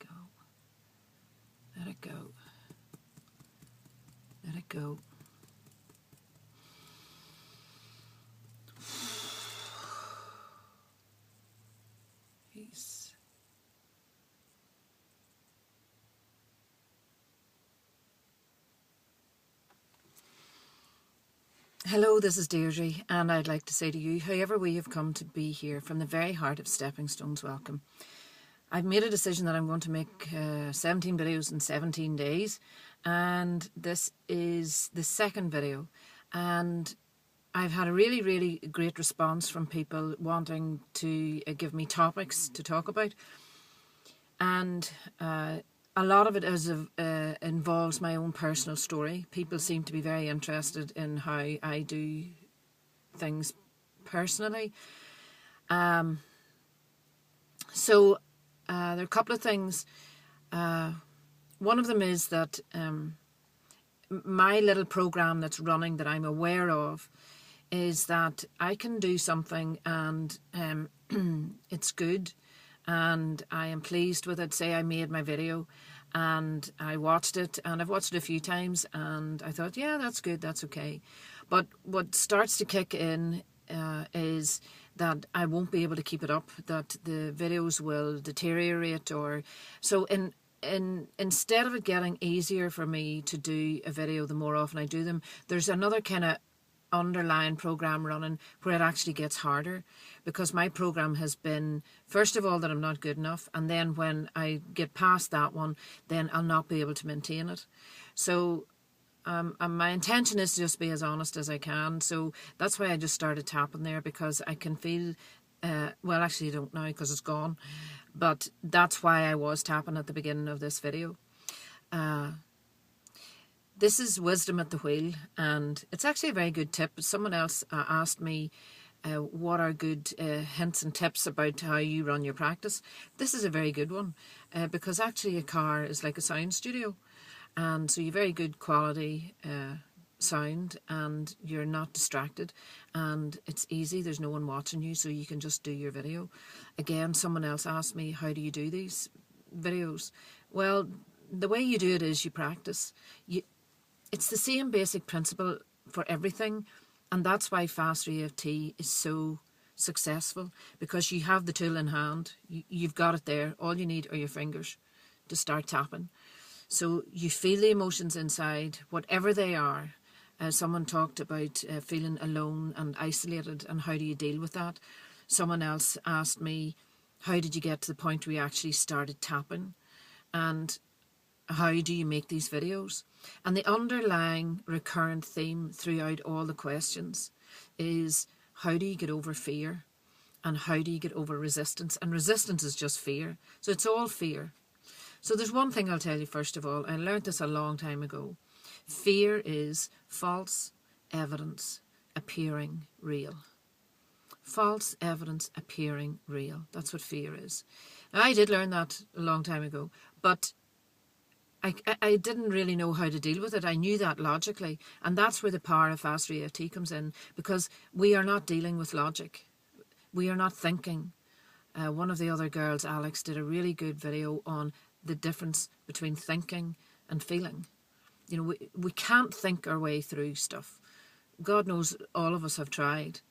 go. Let it go. Let it go. Peace. Hello, this is Deirdre, and I'd like to say to you, however we have come to be here, from the very heart of Stepping Stones, welcome. I've made a decision that I'm going to make 17 videos in 17 days, and this is the second video, and I've had a really great response from people wanting to give me topics to talk about, and a lot of it involves my own personal story. People seem to be very interested in how I do things personally. So there are a couple of things. One of them is that my little program that's running that I'm aware of is that I can do something and it's good and I am pleased with it. Say I made my video and I watched it, and I've watched it a few times, and I thought, yeah, that's good, that's okay. But what starts to kick in is that I won't be able to keep it up, that the videos will deteriorate, or so instead of it getting easier for me to do a video the more often I do them, there's another kind of underlying program running where it actually gets harder, because my program has been, first of all, that I'm not good enough, and then when I get past that one, then I'll not be able to maintain it. So and my intention is to just be as honest as I can. So that's why I just started tapping there, because I can feel well, actually I don't now because it's gone, but that's why I was tapping at the beginning of this video. This is wisdom at the wheel, and it's actually a very good tip. Someone else asked me what are good hints and tips about how you run your practice. This is a very good one, because actually a car is like a sound studio, and so you're very good quality sound, and you're not distracted, and it's easy. There's no one watching you, so you can just do your video. Again, someone else asked me, how do you do these videos? Well, the way you do it is you practice. It's the same basic principle for everything, and that's why Faster EFT is so successful, because you have the tool in hand. You've got it there. All you need are your fingers to start tapping. So you feel the emotions inside, whatever they are. Someone talked about feeling alone and isolated, and how do you deal with that? Someone else asked me, how did you get to the point where you actually started tapping? And how do you make these videos? And the underlying recurrent theme throughout all the questions is, how do you get over fear? And how do you get over resistance? And resistance is just fear. So it's all fear. So there's one thing I'll tell you first of all. I learned this a long time ago. Fear is false evidence appearing real. False evidence appearing real. That's what fear is. Now, I did learn that a long time ago, but I didn't really know how to deal with it. I knew that logically, and that's where the power of Faster EFT comes in, because we are not dealing with logic. We are not thinking. One of the other girls, Alex, did a really good video on the difference between thinking and feeling. You know, we can't think our way through stuff. God knows all of us have tried.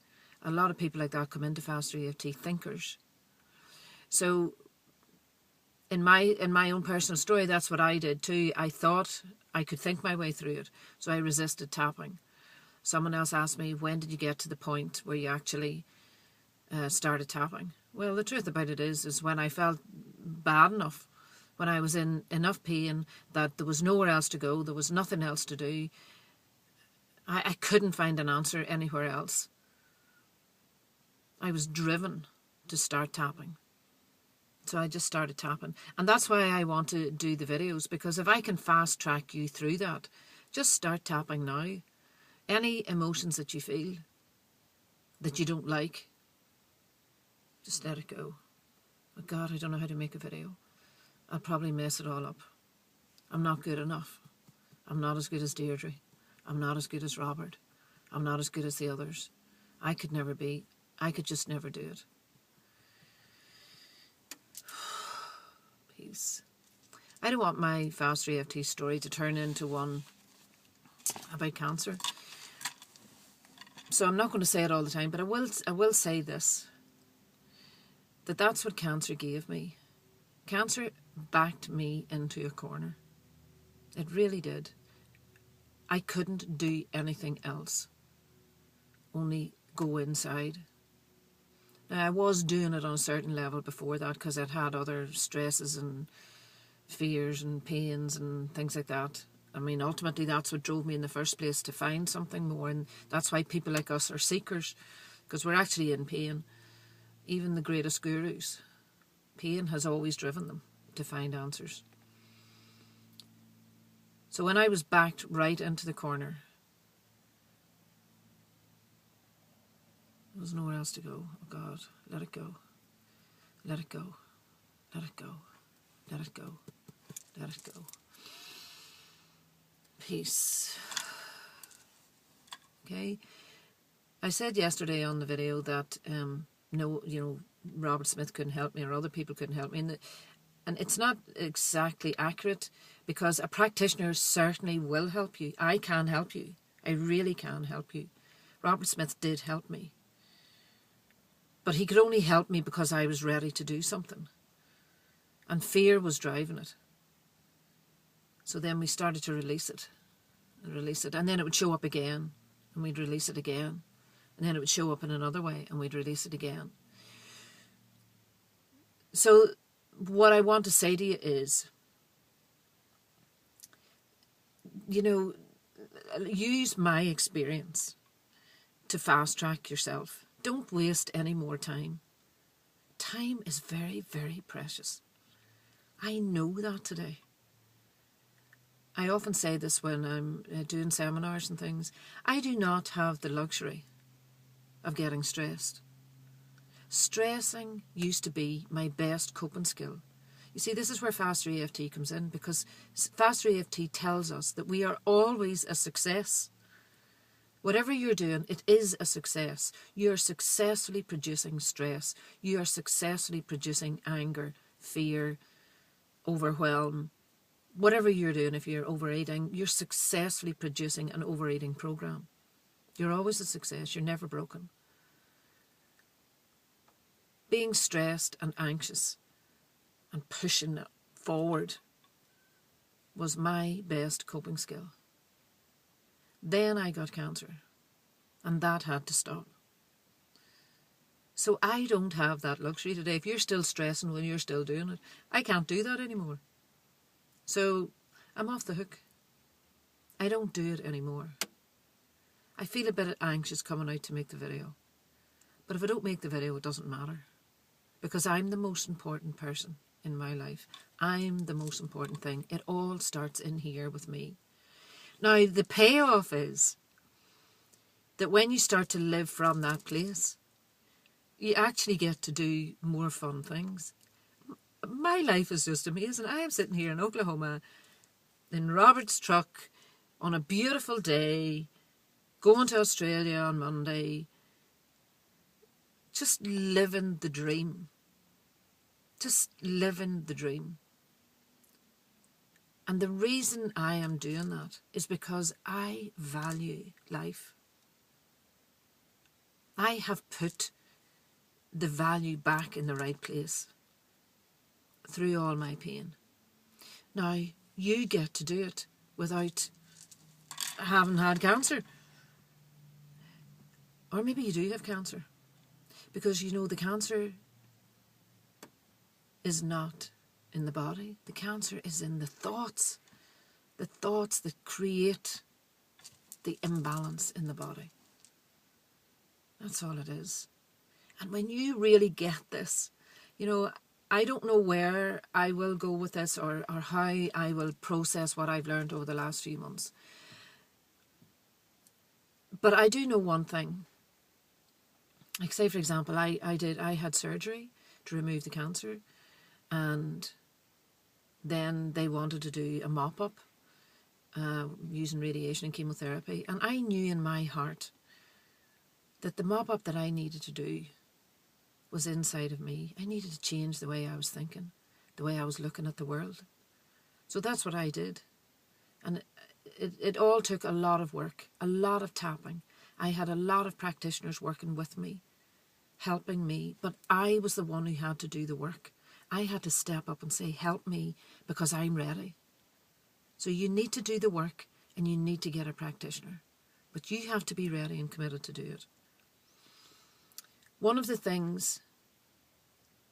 A lot of people like that come into Faster EFT thinkers. So in my own personal story, that's what I did too. I thought I could think my way through it, so I resisted tapping. Someone else asked me, when did you get to the point where you actually started tapping? Well, the truth about it is when I felt bad enough, when I was in enough pain that there was nowhere else to go, there was nothing else to do. I couldn't find an answer anywhere else. I was driven to start tapping. So I just started tapping. And that's why I want to do the videos, because if I can fast track you through that, just start tapping now. Any emotions that you feel that you don't like, just let it go. Oh God, I don't know how to make a video. I'll probably mess it all up. I'm not good enough. I'm not as good as Deirdre. I'm not as good as Robert. I'm not as good as the others. I could never be. I could just never do it. Peace. I don't want my Faster EFT story to turn into one about cancer. So I'm not going to say it all the time, but I will say this, that's what cancer gave me. Cancer backed me into a corner. It really did. I couldn't do anything else, only go inside. Now, I was doing it on a certain level before that because I'd had other stresses and fears and pains and things like that. I mean, ultimately, that's what drove me in the first place, to find something more. And that's why people like us are seekers, because we're actually in pain. Even the greatest gurus, pain has always driven them to find answers. So when I was backed right into the corner, there was nowhere else to go. Oh God, let it go. Let it go. Let it go. Let it go. Let it go. Peace. Okay. I said yesterday on the video that no, Robert Smith couldn't help me, or other people couldn't help me, and it's not exactly accurate, because a practitioner certainly will help you. I can help you. I really can help you. Robert Smith did help me. But he could only help me because I was ready to do something. And fear was driving it. So then we started to release it. And then it would show up again. And we'd release it again. And then it would show up in another way. And we'd release it again. So what I want to say to you is, use my experience to fast track yourself. Don't waste any more time. Time is very, very precious. I know that today. I often say this when I'm doing seminars and things. I do not have the luxury of getting stressed. Stressing used to be my best coping skill. You see, this is where Faster EFT comes in, because Faster EFT tells us that we are always a success. Whatever you're doing, it is a success. You're successfully producing stress. You are successfully producing anger, fear, overwhelm. Whatever you're doing, if you're overeating, you're successfully producing an overeating program. You're always a success. You're never broken. Being stressed and anxious and pushing it forward was my best coping skill. Then I got cancer, and that had to stop. So I don't have that luxury today. If you're still stressing when you're still doing it, I can't do that anymore. So I'm off the hook. I don't do it anymore. I feel a bit anxious coming out to make the video. But if I don't make the video, it doesn't matter. Because I'm the most important person in my life. I'm the most important thing. It all starts in here with me. Now, the payoff is that when you start to live from that place, you actually get to do more fun things. My life is just amazing. I am sitting here in Oklahoma in Robert's truck on a beautiful day, going to Australia on Monday, just living the dream. Just living the dream. And the reason I am doing that is because I value life. I have put the value back in the right place through all my pain. Now, you get to do it without having had cancer. Or maybe you do have cancer. Because the cancer is not in the body. The cancer is in the thoughts that create the imbalance in the body. That's all it is. And when you really get this, I don't know where I will go with this, or how I will process what I've learned over the last few months. But I do know one thing. Like, say, for example, I had surgery to remove the cancer, and then they wanted to do a mop-up using radiation and chemotherapy. And I knew in my heart that the mop-up that I needed to do was inside of me. I needed to change the way I was thinking, the way I was looking at the world. So that's what I did. And it all took a lot of work, a lot of tapping. I had a lot of practitioners working with me, helping me, but I was the one who had to do the work. I had to step up and say, help me, because I'm ready. So you need to do the work and you need to get a practitioner. But you have to be ready and committed to do it. One of the things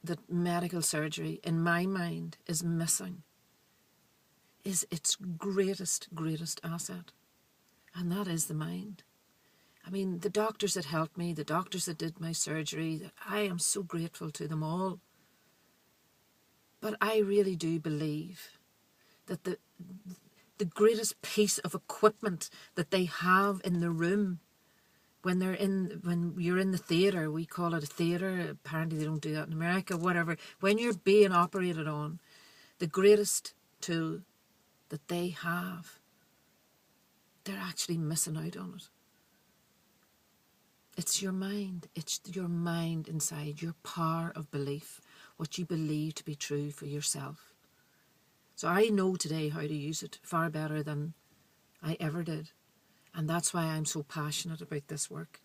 that medical surgery, in my mind, is missing is its greatest asset. And that is the mind. I mean, the doctors that helped me, the doctors that did my surgery, I am so grateful to them all. But I really do believe that the greatest piece of equipment that they have in the room when you're in the theatre, we call it a theatre, apparently they don't do that in America, whatever, when you're being operated on, the greatest tool that they have, they're actually missing out on it. It's your mind. It's your mind inside, your power of belief, what you believe to be true for yourself. So I know today how to use it far better than I ever did. And that's why I'm so passionate about this work,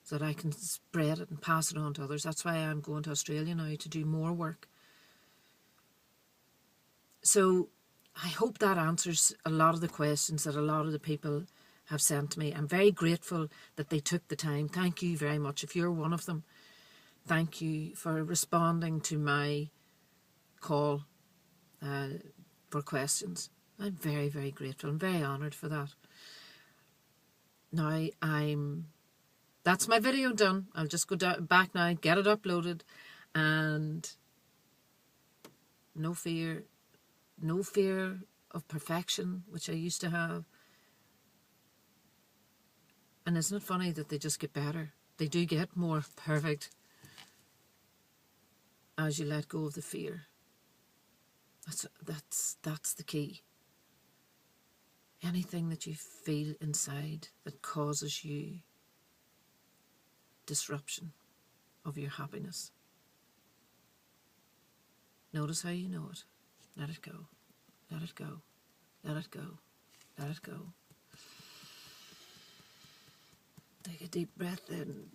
so that I can spread it and pass it on to others. That's why I'm going to Australia now to do more work. So I hope that answers a lot of the questions that a lot of the people have sent me. I'm very grateful that they took the time. Thank you very much. If you're one of them, thank you for responding to my call for questions. I'm very, very grateful. I'm very honoured for that. Now that's my video done. I'll just go back now, get it uploaded, and no fear of perfection, which I used to have. And isn't it funny that they just get better? They do get more perfect as you let go of the fear. That's the key. Anything that you feel inside that causes you disruption of your happiness, notice how you know it. Let it go. Let it go. Let it go. Let it go. Take a deep breath in.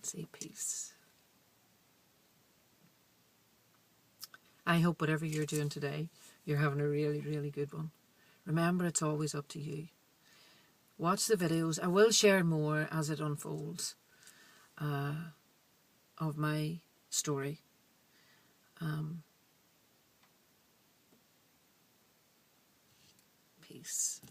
Say peace. I hope whatever you're doing today, you're having a really, really good one. Remember, it's always up to you. Watch the videos. I will share more as it unfolds of my story. Peace.